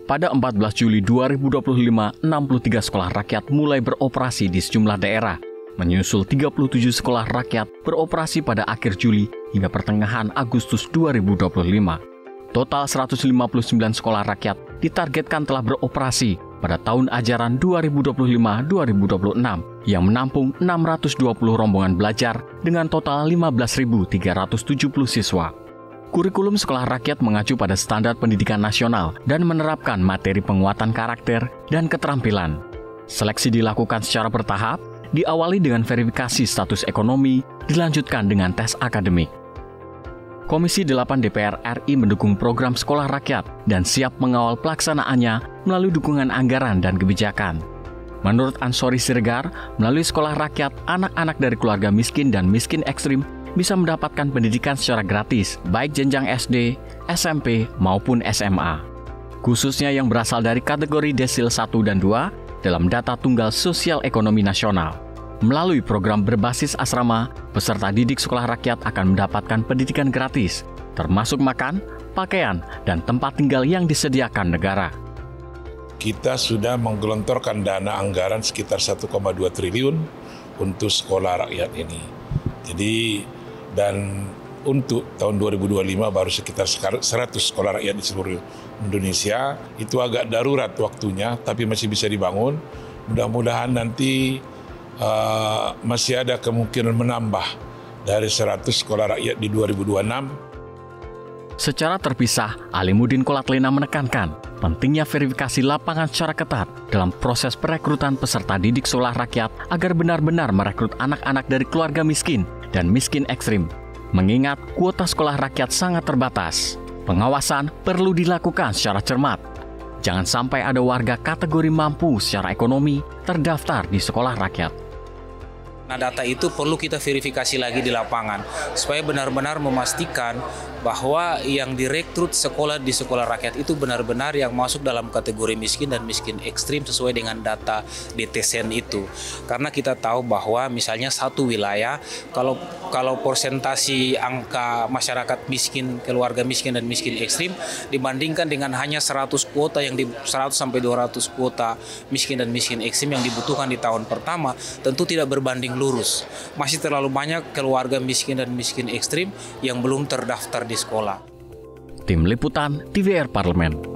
Pada 14 Juli 2025, 63 sekolah rakyat mulai beroperasi di sejumlah daerah, menyusul 37 sekolah rakyat beroperasi pada akhir Juli hingga pertengahan Agustus 2025. Total 159 sekolah rakyat ditargetkan telah beroperasi pada tahun ajaran 2025-2026 yang menampung 620 rombongan belajar dengan total 15.370 siswa. Kurikulum sekolah rakyat mengacu pada standar pendidikan nasional dan menerapkan materi penguatan karakter dan keterampilan. Seleksi dilakukan secara bertahap, diawali dengan verifikasi status ekonomi, dilanjutkan dengan tes akademik. Komisi 8 DPR RI mendukung program sekolah rakyat dan siap mengawal pelaksanaannya melalui dukungan anggaran dan kebijakan. Menurut Ansori Siregar, melalui sekolah rakyat, anak-anak dari keluarga miskin dan miskin ekstrim bisa mendapatkan pendidikan secara gratis, baik jenjang SD, SMP, maupun SMA. Khususnya yang berasal dari kategori desil 1 dan 2 dalam data tunggal sosial ekonomi nasional. Melalui program berbasis asrama, peserta didik sekolah rakyat akan mendapatkan pendidikan gratis, termasuk makan, pakaian, dan tempat tinggal yang disediakan negara. Kita sudah menggelontorkan dana anggaran sekitar 1,2 triliun untuk sekolah rakyat ini. Jadi, dan untuk tahun 2025 baru sekitar 100 sekolah rakyat di seluruh Indonesia. Itu agak darurat waktunya, tapi masih bisa dibangun. Mudah-mudahan nanti masih ada kemungkinan menambah dari 100 sekolah rakyat di 2026. Secara terpisah, Alimuddin Kolatlena menekankan pentingnya verifikasi lapangan secara ketat dalam proses perekrutan peserta didik sekolah rakyat agar benar-benar merekrut anak-anak dari keluarga miskin dan miskin ekstrim. Mengingat kuota sekolah rakyat sangat terbatas, pengawasan perlu dilakukan secara cermat. Jangan sampai ada warga kategori mampu secara ekonomi terdaftar di sekolah rakyat. Nah, data itu perlu kita verifikasi lagi di lapangan supaya benar-benar memastikan bahwa yang direkrut sekolah di sekolah rakyat itu benar-benar yang masuk dalam kategori miskin dan miskin ekstrim sesuai dengan data DTSEN itu. Karena kita tahu bahwa misalnya satu wilayah kalau persentasi angka masyarakat miskin, keluarga miskin dan miskin ekstrim dibandingkan dengan hanya 100 kuota yang 100 sampai 200 kuota miskin dan miskin ekstrim yang dibutuhkan di tahun pertama, tentu tidak berbanding lurus. Masih terlalu banyak keluarga miskin dan miskin ekstrim yang belum terdaftar di sekolah. Tim Liputan TVR Parlemen.